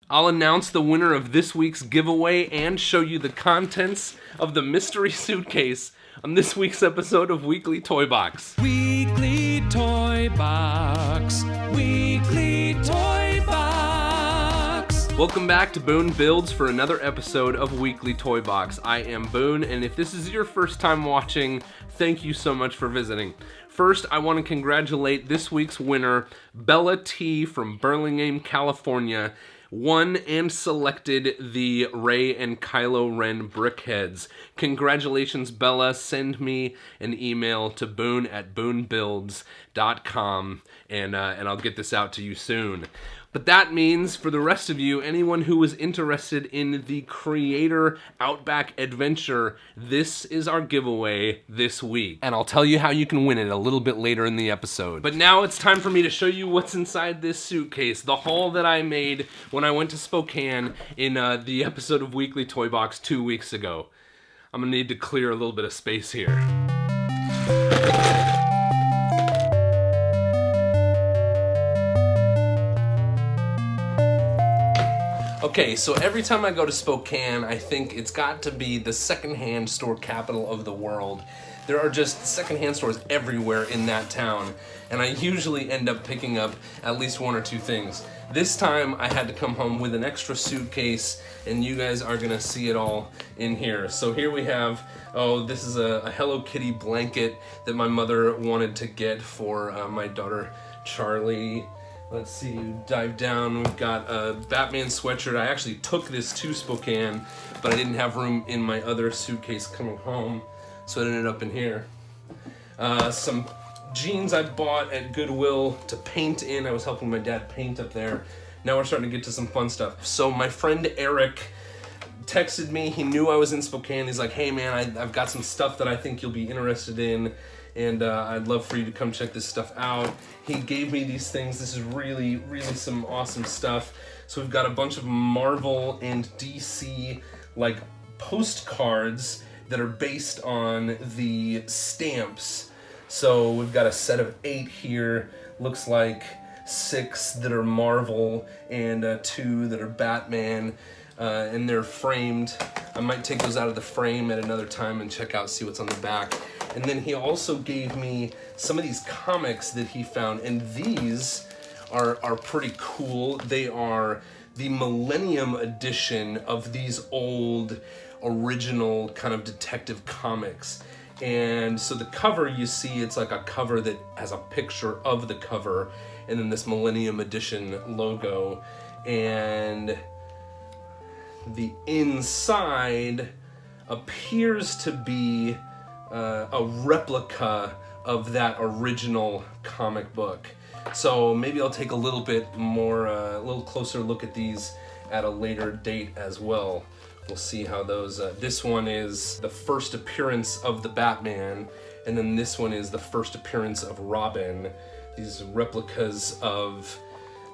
I'll announce the winner of this week's giveaway and show you the contents of the mystery suitcase on this week's episode of Weekly Toy Box. Weekly Toy Box. Weekly Toy Box. Welcome back to Boone Builds for another episode of Weekly Toy Box. I am Boone, and if this is your first time watching, thank you so much for visiting. First, I want to congratulate this week's winner, Bella T. from Burlingame, California. Won and selected the Rey and Kylo Ren brickheads. Congratulations, Bella. Send me an email to boone@boonebuilds.com and I'll get this out to you soon. But that means, for the rest of you, anyone who is interested in the Creator Outback Adventure, this is our giveaway this week. And I'll tell you how you can win it a little bit later in the episode. But now it's time for me to show you what's inside this suitcase. The haul that I made when I went to Spokane in the episode of Weekly Toy Box 2 weeks ago. I'm gonna need to clear a little bit of space here. Okay, so every time I go to Spokane, I think it's got to be the secondhand store capital of the world. There are just secondhand stores everywhere in that town, and I usually end up picking up at least one or two things. This time, I had to come home with an extra suitcase, and you guys are gonna see it all in here. So here we have, this is a Hello Kitty blanket that my mother wanted to get for my daughter, Charlie. Let's see, dive down, we've got a Batman sweatshirt. I actually took this to Spokane, but I didn't have room in my other suitcase coming home, so it ended up in here. Some jeans I bought at Goodwill to paint in. I was helping my dad paint up there. Now we're starting to get to some fun stuff. So my friend Eric texted me, he knew I was in Spokane. He's like, hey man, I've got some stuff that I think you'll be interested in, and I'd love for you to come check this stuff out. He gave me these things. This is really, really some awesome stuff. So we've got a bunch of Marvel and DC like postcards that are based on the stamps. So we've got a set of 8 here. Looks like 6 that are Marvel and 2 that are Batman. And they're framed. I might take those out of the frame at another time and check out, see what's on the back. And then he also gave me some of these comics that he found, and these are pretty cool. They are the Millennium edition of these old original kind of detective comics. And so the cover, you see, it's like a cover that has a picture of the cover, and then this Millennium edition logo. And the inside appears to be a replica of that original comic book. So maybe I'll take a little bit more, a little closer look at these at a later date as well. We'll see how those, this one is the first appearance of the Batman, and then this one is the first appearance of Robin. These replicas of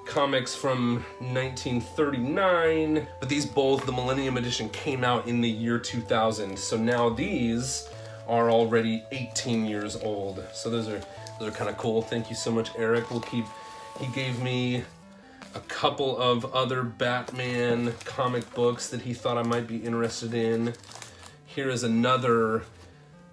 comics from 1939, but these both, the Millennium Edition, came out in the year 2000. So now these are already 18 years old. So those are kind of cool. Thank you so much, Eric. He gave me a couple of other Batman comic books that he thought I might be interested in. Here is another.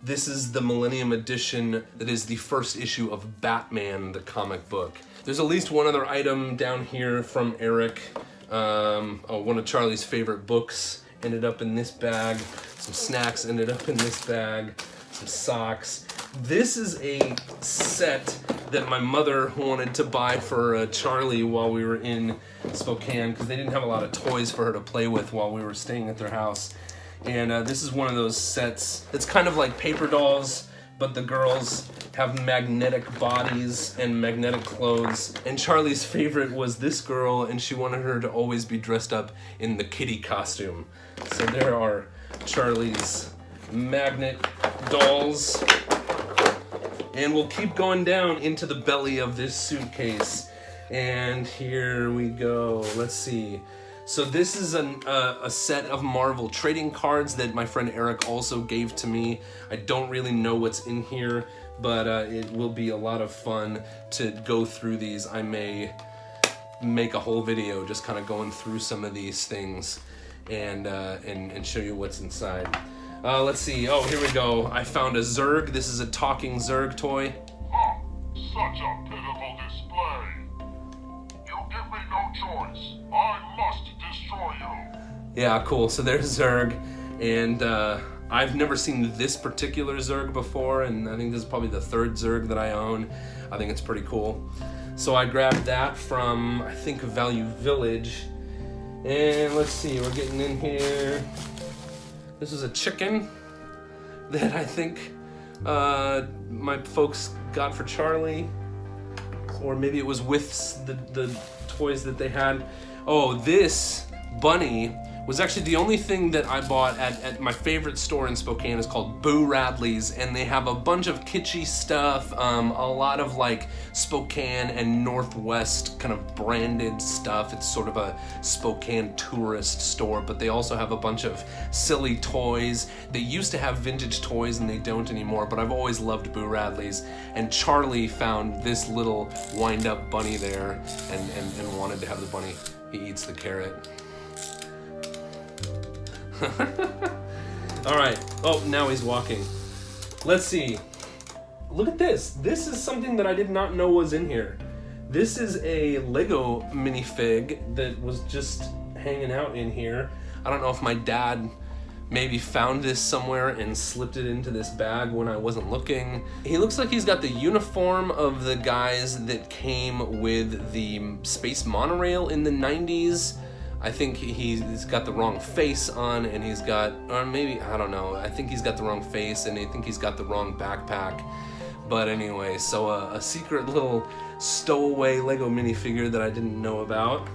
This is the Millennium Edition that is the first issue of Batman, the comic book. There's at least one other item down here from Eric. One of Charlie's favorite books ended up in this bag. Some snacks ended up in this bag. Some socks. This is a set that my mother wanted to buy for Charlie while we were in Spokane, because they didn't have a lot of toys for her to play with while we were staying at their house. And this is one of those sets that's kind of like paper dolls, but the girls have magnetic bodies and magnetic clothes. And Charlie's favorite was this girl, and she wanted her to always be dressed up in the kitty costume. So there are Charlie's magnet dolls. And we'll keep going down into the belly of this suitcase. And here we go. Let's see. So this is a set of Marvel trading cards that my friend Eric also gave to me. I don't really know what's in here, but it will be a lot of fun to go through these. I may make a whole video just kind of going through some of these things and show you what's inside. Let's see. Oh, here we go. I found a Zerg. This is a talking Zerg toy. Oh, such a pitiful display. You give me no choice. I must destroy you. Yeah, cool. So there's Zerg, and I've never seen this particular Zerg before, and I think this is probably the third Zerg that I own. I think it's pretty cool. So I grabbed that from, I think, Value Village. And let's see, we're getting in here. This is a chicken that I think my folks got for Charlie. Or maybe it was with the toys that they had. Oh, this bunny was actually the only thing that I bought at my favorite store in Spokane. Is called Boo Radley's, and they have a bunch of kitschy stuff, a lot of like Spokane and Northwest kind of branded stuff. It's sort of a Spokane tourist store, but they also have a bunch of silly toys. They used to have vintage toys and they don't anymore, but I've always loved Boo Radley's, and Charlie found this little wind-up bunny there and wanted to have the bunny. He eats the carrot. All right. Oh, now he's walking. Let's see. Look at this. This is something that I did not know was in here. This is a Lego minifig that was just hanging out in here. I don't know if my dad maybe found this somewhere and slipped it into this bag when I wasn't looking. He looks like he's got the uniform of the guys that came with the space monorail in the 90s. I think he's got the wrong face on, and he's got, or maybe, I don't know, I think he's got the wrong face, and I think he's got the wrong backpack. But anyway, so a secret little stowaway Lego minifigure that I didn't know about.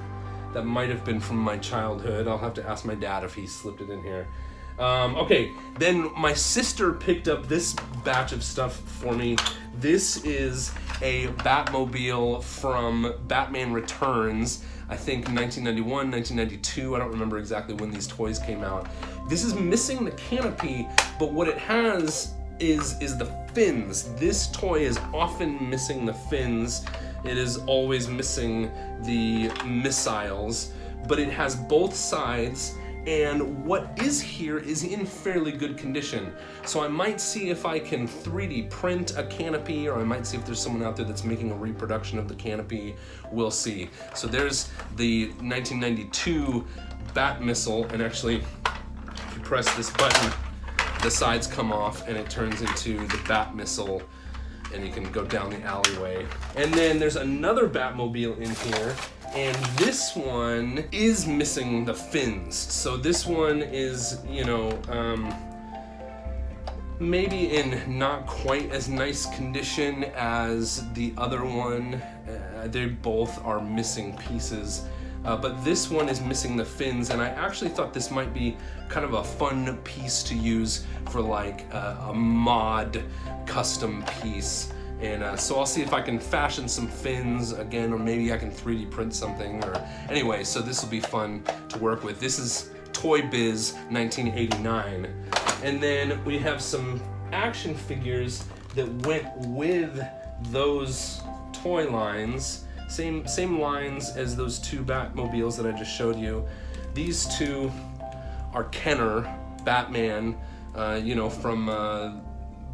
That might have been from my childhood. I'll have to ask my dad if he slipped it in here. Okay, then my sister picked up this batch of stuff for me. This is a Batmobile from Batman Returns. I think 1991, 1992, I don't remember exactly when these toys came out. This is missing the canopy, but what it has is the fins. This toy is often missing the fins. It is always missing the missiles, but it has both sides, and what is here is in fairly good condition. So I might see if I can 3D print a canopy, or I might see if there's someone out there that's making a reproduction of the canopy. We'll see. So there's the 1992 Bat Missile, and actually, if you press this button, the sides come off and it turns into the Bat Missile, and you can go down the alleyway. And then there's another Batmobile in here, and this one is missing the fins. So this one is, you know, maybe in not quite as nice condition as the other one. They both are missing pieces. But this one is missing the fins, and I actually thought this might be kind of a fun piece to use for like a mod custom piece. And so I'll see if I can fashion some fins again, or maybe I can 3D print something, or anyway, so this will be fun to work with. This is Toy Biz 1989. And then we have some action figures that went with those toy lines. Same lines as those two Batmobiles that I just showed you. These two are Kenner Batman, you know, from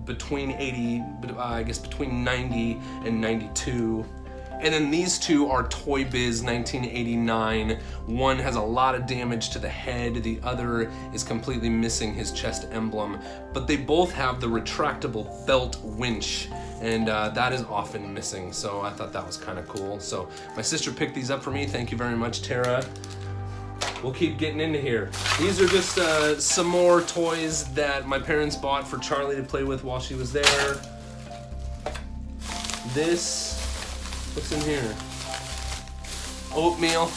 between 90 and 92. And then these two are Toy Biz 1989. One has a lot of damage to the head, the other is completely missing his chest emblem, but they both have the retractable belt winch, and that is often missing, so I thought that was kind of cool. So my sister picked these up for me. Thank you very much, Tara. We'll keep getting into here. These are just some more toys that my parents bought for Charlie to play with while she was there. This, what's in here? Oatmeal.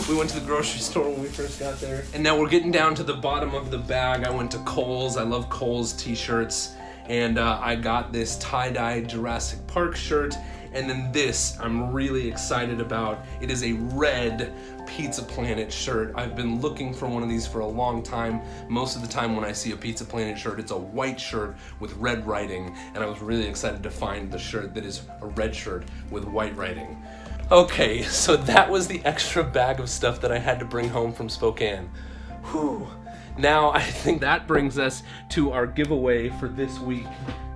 We went to the grocery store when we first got there. And now we're getting down to the bottom of the bag. I went to Kohl's. I love Kohl's t-shirts. And I got this tie-dye Jurassic Park shirt. And then this, I'm really excited about. It is a red Pizza Planet shirt. I've been looking for one of these for a long time. Most of the time when I see a Pizza Planet shirt, it's a white shirt with red writing, and I was really excited to find the shirt that is a red shirt with white writing. Okay, so that was the extra bag of stuff that I had to bring home from Spokane. Whew. Now I think that brings us to our giveaway for this week,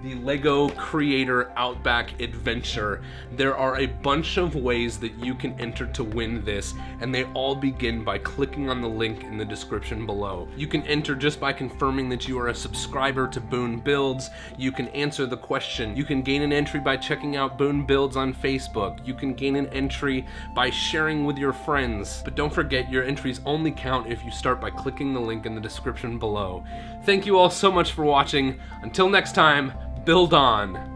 the LEGO Creator Outback Adventure. There are a bunch of ways that you can enter to win this, and they all begin by clicking on the link in the description below. You can enter just by confirming that you are a subscriber to Boone Builds. You can answer the question. You can gain an entry by checking out Boone Builds on Facebook. You can gain an entry by sharing with your friends. But don't forget, your entries only count if you start by clicking the link in the description below. Thank you all so much for watching. Until next time, build on.